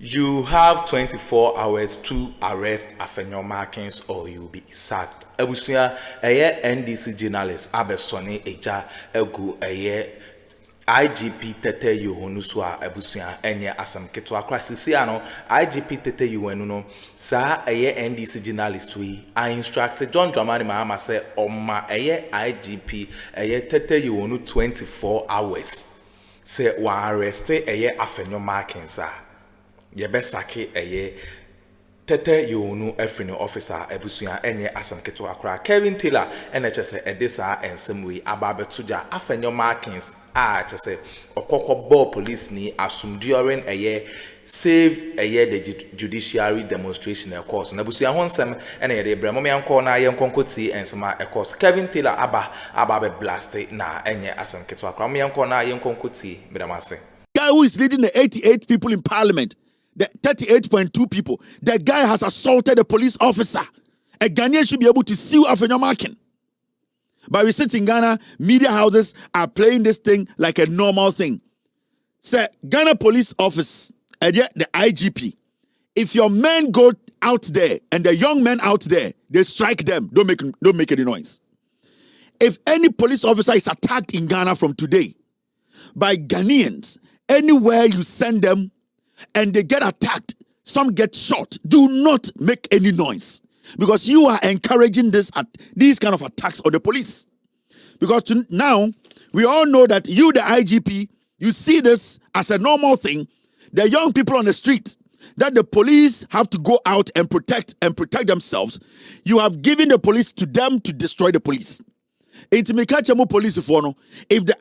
You have 24 hours to arrest Afenyo Markins or you'll be sacked. Ebusia, NDC journalist Abesoni Eja Egu IGP Tete YOHONU swa Ebusia enye asam ketwa krasisi ano IGP Tete YOHONU no sa NDC journalist we I instructed John Dramani Mahama say oma IGP Tete YOHONU 24 hours say wa arrest Afenyo Markins Yebesake Tete YOHONU Afenyo officer Ebusia enye asam ketwa akra Kevin Taylor NHS edisa ensemwe ababetuja Afenyo Markins say okoko ball police ni assume during save the judiciary demonstration of course na busia honsem ene de bremo me anko na yenkonkoti ensema of course Kevin Taylor aba be blast na enye asam ketwa akra me anko na yenkonkoti bidamase guy who is leading the 88 people in parliament, the 38.2 people, the guy has assaulted a police officer. A Ghanaian should be able to sue Afenyo Markin. But we sit in Ghana, media houses are playing this thing like a normal thing. Say, Ghana Police Office, the IGP, if your men go out there and the young men out there, they strike them, don't make any noise. If any police officer is attacked in Ghana from today by Ghanaians, anywhere you send them and they get attacked, some get shot, do not make any noise. Because you are encouraging these kind of attacks on the police. Because now, we all know that you, the IGP, you see this as a normal thing. The young people on the street, that the police have to go out and protect themselves. You have given the police to them to destroy the police. If the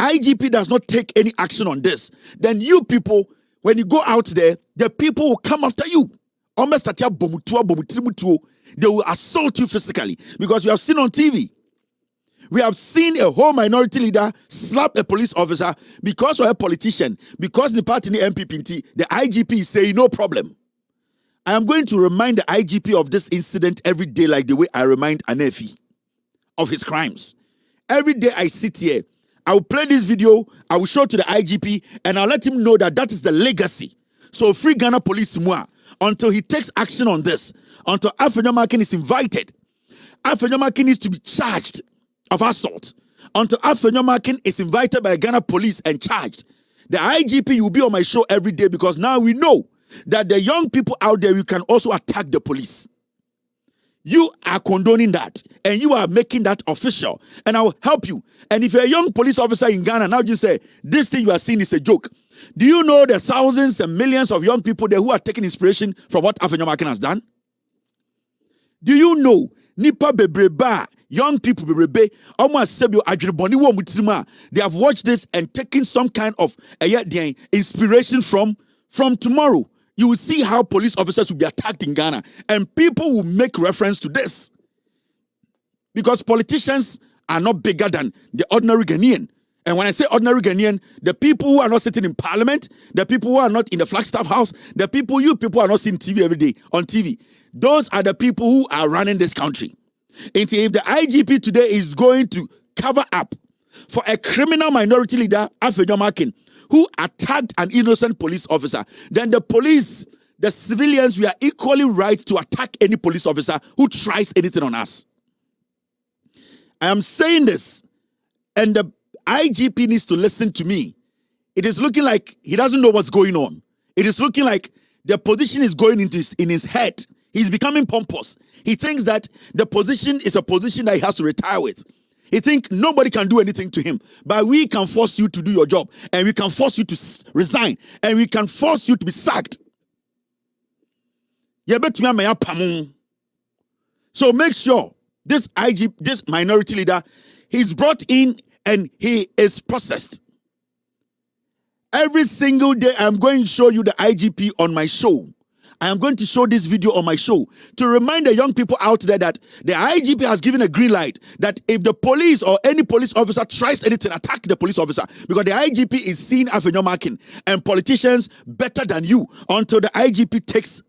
IGP does not take any action on this, then you people, when you go out there, the people will come after you. They will assault you physically. Because we have seen on TV, we have seen a whole minority leader slap a police officer because of a politician, because the party MPP, the IGP is saying no problem. I am going to remind the IGP of this incident every day like the way I remind Anefi of his crimes. Every day I sit here, I will play this video, I will show to the IGP, and I'll let him know that that is the legacy. So free Ghana police moi until he takes action on this, until Afenyo Markin is invited. Afenyo Markin needs to be charged of assault. Until Afenyo Markin is invited by Ghana police and charged. The IGP will be on my show every day because now we know that the young people out there, you can also attack the police. You are condoning that, and you are making that official, and I will help you. And if you're a young police officer in Ghana, now you say, this thing you are seeing is a joke. Do you know the thousands and millions of young people there who are taking inspiration from what Afenyo Markin has done? Do you know, Nipa Bebreba, young people Bebrebe, almost Sebio Adriboni wo mutima, they have watched this and taken some kind of inspiration from tomorrow. You will see how police officers will be attacked in Ghana, and people will make reference to this. Because politicians are not bigger than the ordinary Ghanaian. And when I say ordinary Ghanaian, the people who are not sitting in parliament, the people who are not in the Flagstaff House, you people are not seeing TV every day on TV. Those are the people who are running this country. And if the IGP today is going to cover up for a criminal minority leader, Afenyo Markin, who attacked an innocent police officer, then the police, the civilians, we are equally right to attack any police officer who tries anything on us. I am saying this, and the IGP needs to listen to me. It is looking like he doesn't know what's going on. It is looking like the position is going in his head. He's becoming pompous. He thinks that the position is a position that he has to retire with. He thinks nobody can do anything to him. But we can force you to do your job. And we can force you to resign. And we can force you to be sacked. So make sure this minority leader, he's brought in and he is processed. Every single day, I'm going to show you the IGP on my show. I am going to show this video on my show to remind the young people out there that the IGP has given a green light that if the police or any police officer tries anything, attack the police officer, because the IGP is seeing Afenyo Markin and politicians better than you until the IGP takes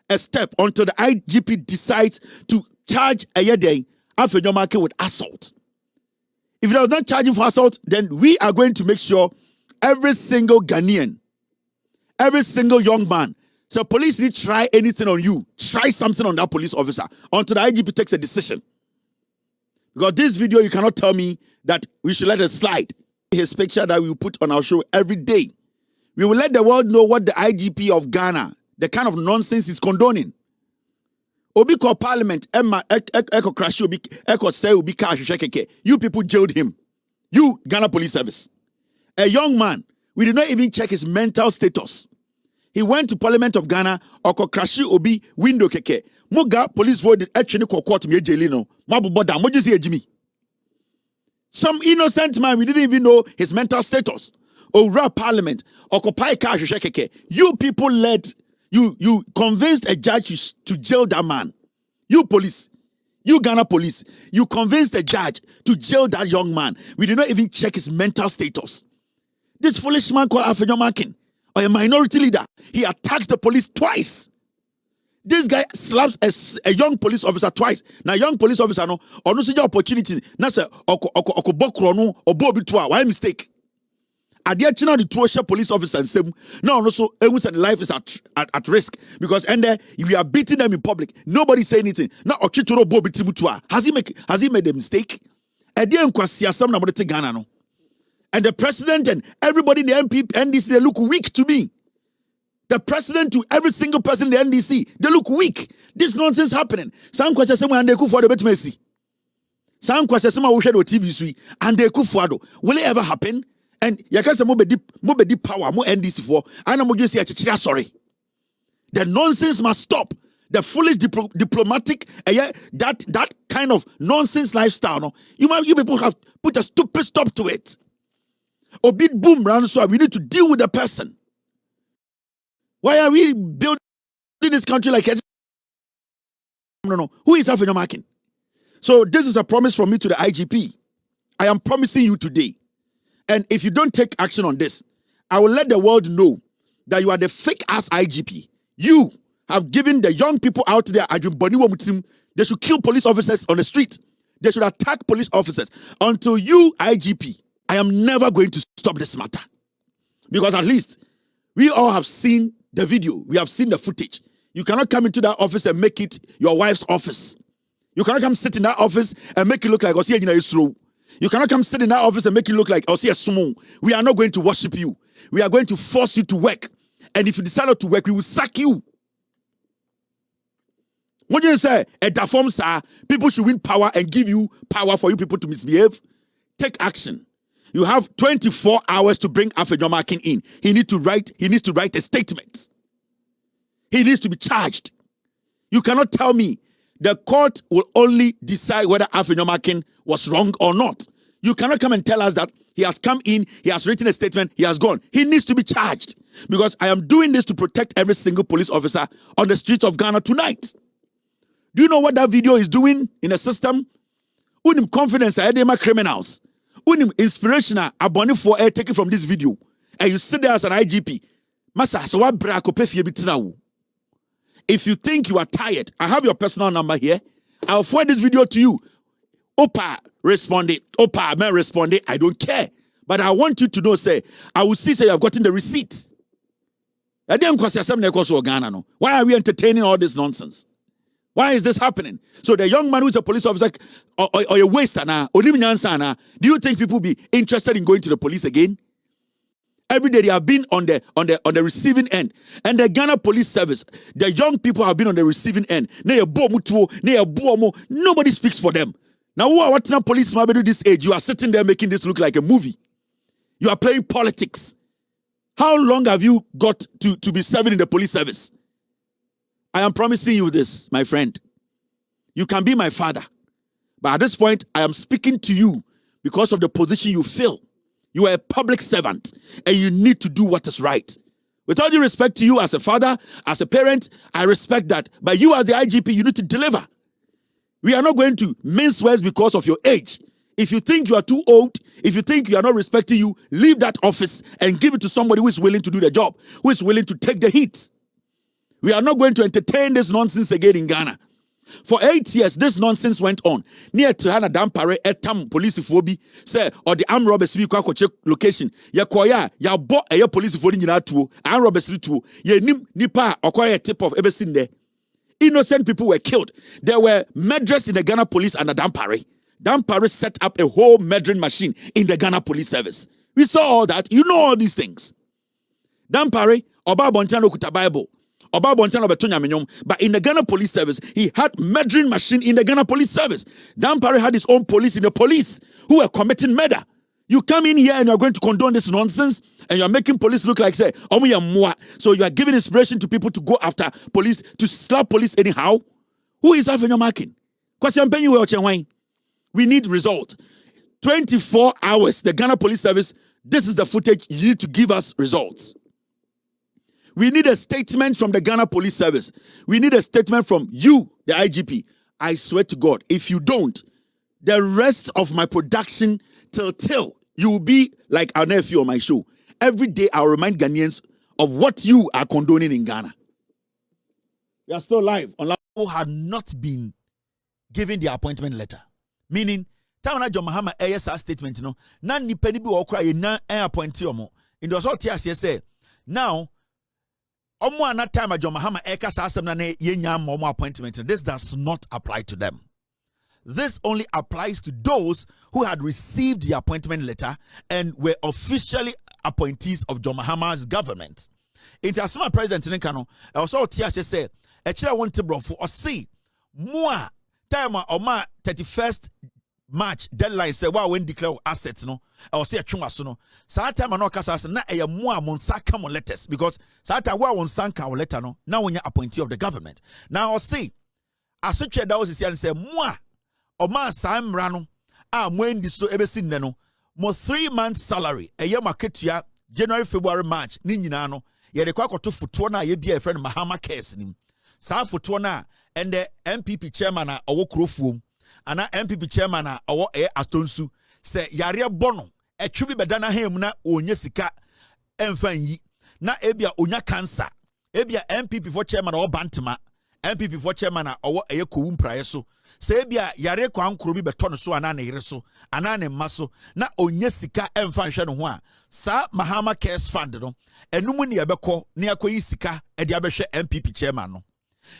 a step, until the IGP decides to charge Afenyo Markin with assault. If he does not charge him for assault, then we are going to make sure every single Ghanaian, every single young man So police need to try anything on you. Try something on that police officer until the IGP takes a decision. Because this video, you cannot tell me that we should let it slide. His picture that we put on our show every day. We will let the world know what the IGP of Ghana, the kind of nonsense he's condoning. Obi called parliament, Eko crash, Eko say Obi cash, you people jailed him. You, Ghana Police Service. A young man, we did not even check his mental status. He went to Parliament of Ghana, Oko crash Obi window keke. Moga police voted actually court me jailino. Mabuboda, moji Jimmy. Some innocent man, we didn't even know his mental status. Over Parliament, occupy cash keke. You people you convinced a judge to jail that man. You police, you Ghana police, you convinced a judge to jail that young man. We did not even check his mental status. This foolish man called Afenyo, or a minority leader, he attacks the police twice. This guy slaps a young police officer twice. Now, young police officer no, or no such opportunity. Now, say, oko bokrono or bobi twa. Why mistake? Adia china the two police officer and same. Now, also, everyone's life is at risk because and we are beating them in public. Nobody say anything. Now, okitoro bobi timutwa. Has he made a mistake? Adia nkwasia sam na modete Ghana no. And the president and everybody in the NDC, they look weak to me. The president to every single person in the NDC, they look weak. This nonsense happening. Some questions say and they Akuffo the bet Messi. Some questions say we share the TV and they Akuffo. Will it ever happen? And you can say mo be deep power, mo NDC for. I know mo just say sorry. The nonsense must stop. The foolish diplomatic, that kind of nonsense lifestyle. No, you people have put a stupid stop to it. Or big boom round so we need to deal with the person. Why are we building this country like no? Who is Afenyo? So this is a promise from me to the IGP. I am promising you today. And if you don't take action on this, I will let the world know that you are the fake ass IGP. You have given the young people out there, they should kill police officers on the street. They should attack police officers. Until you, IGP, I am never going to stop this matter. Because at least we all have seen the video. We have seen the footage. You cannot come into that office and make it your wife's office. You cannot come sit in that office and make it look like Osia Yisro. You cannot come sit in that office and make it look like Osia Sumo. We are not going to worship you. We are going to force you to work. And if you decide not to work, we will sack you. What do you say? At the form, sir, people should win power and give you power for you people to misbehave. Take action. You have 24 hours to bring Afenyo in. He needs to write a statement. He needs to be charged. You cannot tell me the court will only decide whether Afenyo was wrong or not. You cannot come and tell us that he has come in, he has written a statement, he has gone. He needs to be charged. Because I am doing this to protect every single police officer on the streets of Ghana tonight. Do you know what that video is doing in the system? Unim confidence I criminals. Unim inspirational abonne for air taken from this video. And you sit there as an IGP. Masa, so what brako pefie bitina. If you think you are tired, I have your personal number here. I'll forward this video to you. Opa responded. Opa man responded. I don't care. But I want you to know, say, I will see, say, you have gotten the receipt. Why are we entertaining all this nonsense? Why is this happening? So the young man who is a police officer or a waster now, do you think people will be interested in going to the police again? Every day they have been on the receiving end. And the Ghana Police Service, the young people have been on the receiving end. Nobody speaks for them. Now, what police might do this age? You are sitting there making this look like a movie. You are playing politics. How long have you got to be serving in the police service? I am promising you this, my friend. You can be my father. But at this point, I am speaking to you because of the position you fill. You are a public servant and you need to do what is right. With all due respect to you as a father, as a parent, I respect that. But you as the IGP, you need to deliver. We are not going to mince words because of your age. If you think you are too old, if you think you are not respecting you, leave that office and give it to somebody who is willing to do the job, who is willing to take the heat. We are not going to entertain this nonsense again in Ghana. For 8 years, this nonsense went on. Near to Hana Dampare, etam police phobi, say, or the armed robbers we kwa check location. Ya koya, ya bought a police for in tu, armed robbers tu, ye nipa, or a tip of ever seen there. Innocent people were killed. There were murderers in the Ghana police under Dampare. Dampare set up a whole murdering machine in the Ghana police service. We saw all that. You know all these things. Dampare, Oba Bontano Kuta Bible. Oba Bontano Betonya Minyom. But in the Ghana police service, he had murdering machine in the Ghana police service. Dampare had his own police in the police who were committing murder. You come in here and you're going to condone this nonsense and you're making police look like, say, so you are giving inspiration to people to go after police, to slap police anyhow. Who is Afenyo marking? We need results. 24 hours, the Ghana police service, this is the footage. You need to give us results. We need a statement from the Ghana police service. We need a statement from you, the IGP. I swear to God, if you don't, the rest of my production till you will be like our nephew on my show. Every day I'll remind Ghanaians of what you are condoning in Ghana. We are still live. Who had not been given the appointment letter. Meaning, time John Mahama ASR statement, you know, none ni penny be or cry na appointee omo. In the result here say, now, omo an time John Mahama Eka Sasam na yenya momo appointment. This does not apply to them. This only applies to those who had received the appointment letter and were officially appointees of John Mahama's government. International President Nkano also THS say, "Echira want to brofo or see more time or 31st March deadline say wa when declare assets no or say atwuma so no sa time no kasa na e mo amonsa come letters because sa time wa won sanka letter no na wonya appointee of the government now or see asotwe da was say mo o ma sam ra no a mo ndi so ebesi nne no mo 3 months salary eye maketua January February March ni nyina no ye de kwakoto foto na ye bia e friend Mahama case nim sa foto na and the MPP chairman a owo krofuom ana MPP chairman a owo atonsu se yare bono etwe bi beda na ham na onye sika emfa yi na ebia onya cancer ebia MPP for chairman o bantama MPP for chairman a owo kowu mpraye so se ebia yare kwankoro bi beto no so ana na yire so ana na mma so na onye sika emfa nhwe no ho a sa Mahama Cares Fund no enum ne yebekọ ne akoyi sika e de abehwe MPP chairman no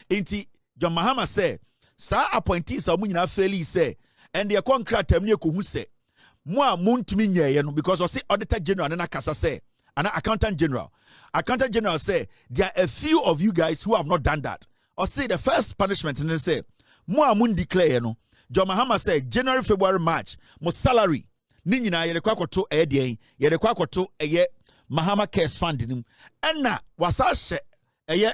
enti John Mahama say, "Sa appointees are munyina fairly say, and the concrete temne ko say, Moi muntumi nye no because I say Auditor General and Kasa say, and Accountant General. Accountant General say, there are a few of you guys who have not done that. Or say the first punishment and they say, Moi mun declare no. John Mahama say, January, February, March, mo salary. Ninyina yele kwakoto edien, yele kwakoto eye Mahama Cares Fund nim. Enna wasashe eye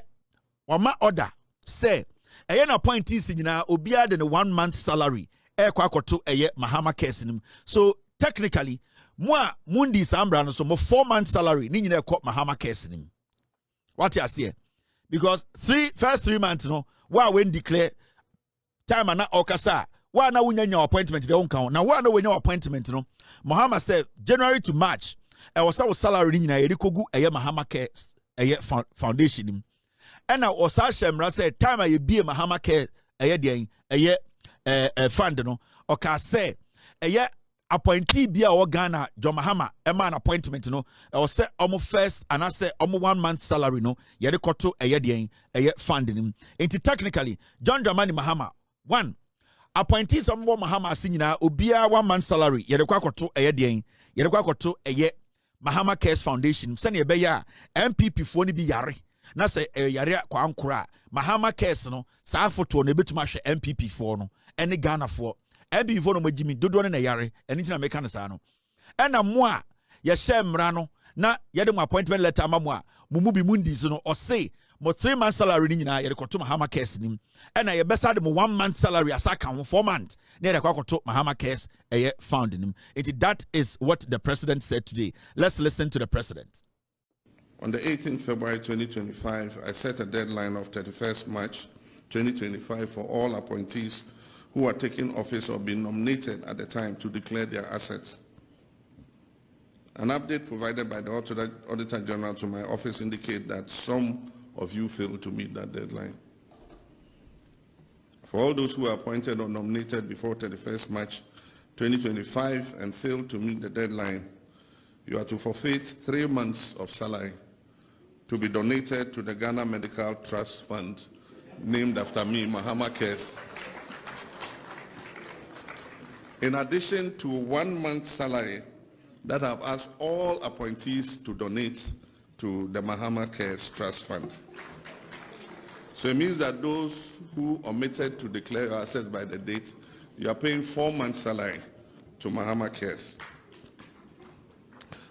wama order say eye na appointees nyina obia de 1 month salary kwakoto eye Mahama Cares nim. So technically moi mundi sambra no so mo 4 month salary ni nyina ekọ Mahama Cares nim. What you say? Because first 3 months no wa when declare time na okasa wa na wunya appointment de won kan na wa na wunya appointment no Mahama said January to March e was our salary ni nyina yerikogu eye Mahama Cares eye foundation nim. And now Osashemra said time I be a Mahama Care fund no or say a appointee be a Ghana John Mahama a man appointment no or say almost first and I say almost 1 month salary no yede koto a funding him into technically John Dramani Mahama 1 appointees some Mahama sinina ubia 1 month salary yede koto yede koto a Mahama Cares Foundation send be ya MPP for ni be yare na say yare kwa ankora Mahama Cares no sa photo no betuma hwe MPP for no ene Ghana for MPP for no magimi dodo ne na yare ene tina meka no sa no ena mo a ye hye mra no na ye de mo appointment letter amamo a mumu bi mundi so no o say mo 3 months salary ni nyina ye de koto Mahama Cares nim ena ye besa de mo 1 month salary asaka ho 4 months na ye de koto Mahama Cares found nim. That is what the president said today. Let's listen to the president. On the 18th February 2025, I set a deadline of 31st March 2025 for all appointees who are taking office or being nominated at the time to declare their assets. An update provided by the Auditor General to my office indicates that some of you failed to meet that deadline. For all those who are appointed or nominated before 31st March 2025 and fail to meet the deadline, you are to forfeit 3 months of salary to be donated to the Ghana Medical Trust Fund, named after me, Mahama Cares. In addition to 1 month's salary that I've asked all appointees to donate to the Mahama Cares Trust Fund. So it means that those who omitted to declare your assets by the date, you are paying 4 months' salary to Mahama Cares.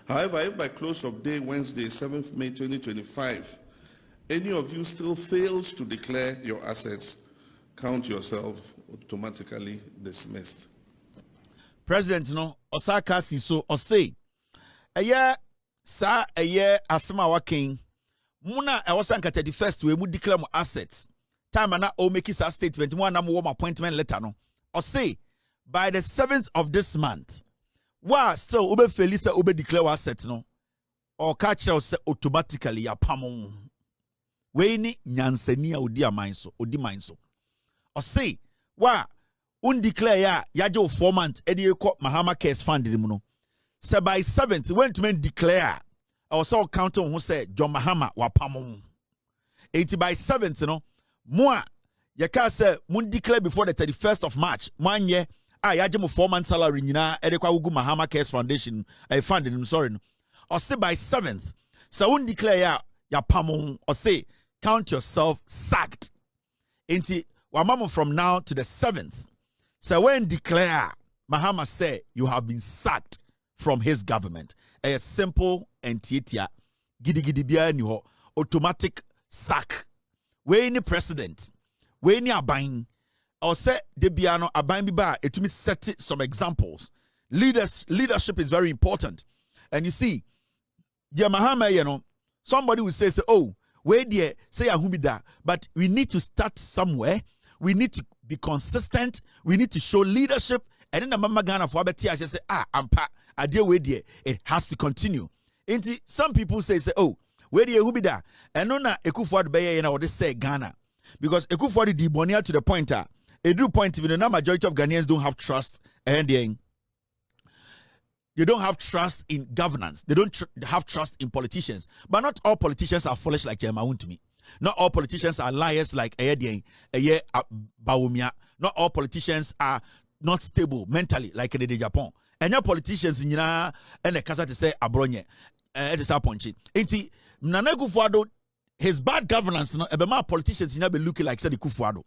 However, if by close of day Wednesday, 7th May 2025, any of you still fails to declare your assets, count yourself automatically dismissed. President no Osaka Siso Ose eye sa eye asema wakin muna e wasanka 31st we mu declare mo assets time na o make sa statement mo na mo appointment letter no Ose by the 7th of this month wa still obe felisa obe declare assets no or catch us automatically ya pamon we ni nyansani a odi amanso odi manso Ose wa undeclare ya yaje 4 months edi ekọ Mahama Cares Fund mu no say by 7th when to declare I was all count on who say John Mahama wa pamon 80 by 7th no mo ya ka say mun declare before the 31st of March manye yaje mo 4 months salary nyina edi kwa gugu Mahama Cares Foundation fund him sorry no or say by 7th so undeclare ya pamon or say count yourself sacked into wamamo from now to the 7th. So when declare, Mahama say you have been sacked from his government. A simple and tietia, gidi biya ni ho, automatic sack. We ni president, we ni abain, or say de biano abain biba. It me set some examples. Leadership is very important, and you see, dear Mahama, you know, somebody will say, oh, where dear say ahumida, but we need to start somewhere. We need to be consistent. We need to show leadership. And then the Mama Ghana for Abeti, I say, ampa, I deal with it. It has to continue. And some people say, oh, where do you be that? And no, Akuffo Addo, and I would say Ghana. Because Akuffo Addo debonair to the point, a do point, the majority of Ghanaians don't have trust. And they don't have trust in governance. They don't have trust in politicians. But not all politicians are foolish like Jemaun to me. Not all politicians are liars like Bawumia. Not all politicians are not stable mentally like in the Japan. And your politicians in and the Casa to say Abronye. It is a punchy. Inti Nana Akuffo Addo, his bad governance, no, my politicians be looking like Sadi Akuffo Addo.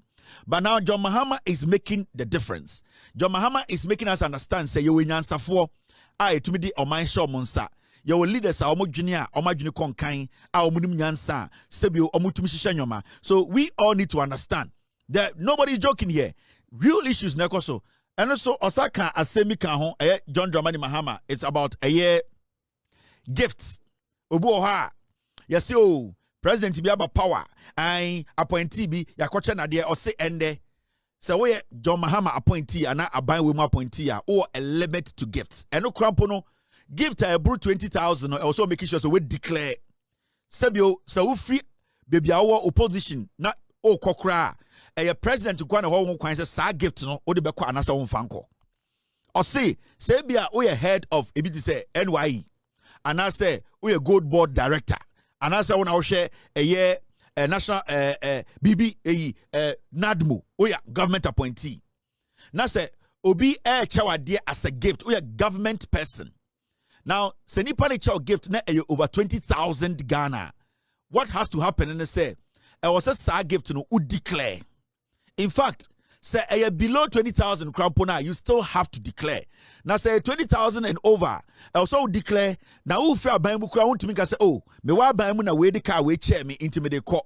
But now John Mahama is making the difference. John Mahama is making us understand, say, you win answer for I to me the Oman Shaw Monsa. Your leaders are homogeneous, homogeneous conkain, our munim nyansa, sebio, omutumishisha. So we all need to understand that nobody is joking here. Real issues, Nekoso. And also, Osaka Asemi Kahon, John Dramani Mahama, it's about a year gifts. Obuoha, yes, yo, President Tibiaba power, I appointee be Yakocha Nadia or say ende. So we John Mahama appointee and I buy with my appointee or a limit to gifts. And no crampono. Gift a brute 20,000 also making sure so we declare Sebio so we free baby our opposition na o kokra a president to go na ho kwan say sa gift no o de be kwa anasa won fanko or say bia we head of ebi to say NYE and I say we a gold board director and I say when I share a year national BB NADMO we government appointee na say obi chawade as a gift we a government person. Now, Senipa child gift na over 20,000 Ghana. What has to happen? And they say, I was a sa gift no would declare. In fact, say below 20,000 crown pona, you still have to declare. Now say 20,000 and over, I also declare. Now who fair buy mu crown to me say, oh, me wa buy mu na we the car we chair me into me the court.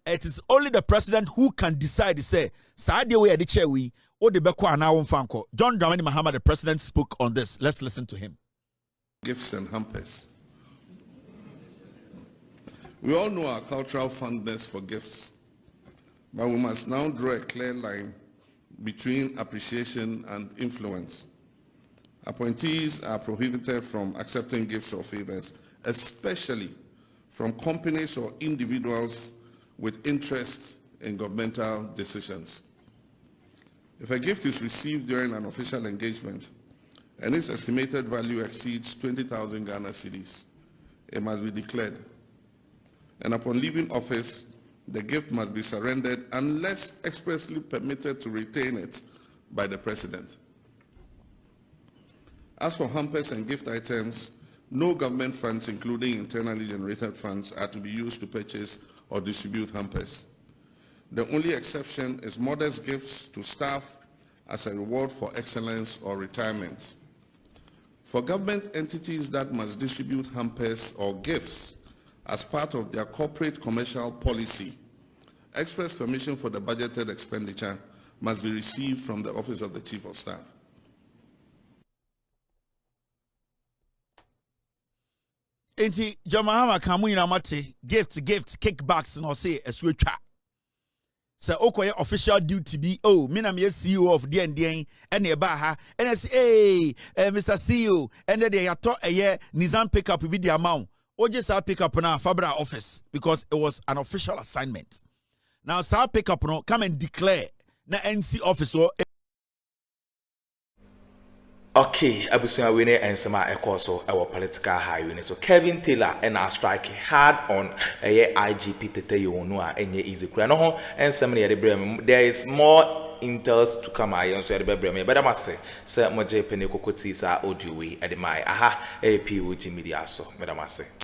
It is only the president who can decide to say, sa de we the chair we or the bekwa na won fanko. John Dramani Mahama, the president, spoke on this. Let's listen to him. Gifts and hampers. We all know our cultural fondness for gifts, but we must now draw a clear line between appreciation and influence. Appointees are prohibited from accepting gifts or favors, especially from companies or individuals with interest in governmental decisions. If a gift is received during an official engagement and its estimated value exceeds 20,000 Ghana cedis, it must be declared. And upon leaving office, the gift must be surrendered unless expressly permitted to retain it by the President. As for hampers and gift items, no government funds, including internally generated funds, are to be used to purchase or distribute hampers. The only exception is modest gifts to staff as a reward for excellence or retirement. For government entities that must distribute hampers or gifts as part of their corporate commercial policy, express permission for the budgeted expenditure must be received from the Office of the Chief of Staff. Enti Mahama kamu ina mate gift kickbacks no say eswetwa. Say okoye official duty be me na me CEO of DNDN and e ba ha and I say hey Mr. CEO and then they yato eye Nissan pickup be the amount. Oje sa pickup na Fabra office because it was an official assignment. Now sa pickup no come and declare na NC office or okay, abusuya wene ensema ekoso ewo political highway so Kevin Taylor and our strike hard on IGP Tete YOHONU a enye easy kura no ho ensem ne brem. There is more intels to come ayon so yede brem but amase se moje pene kokoti sa audio we edemai aha POG Media so medamase.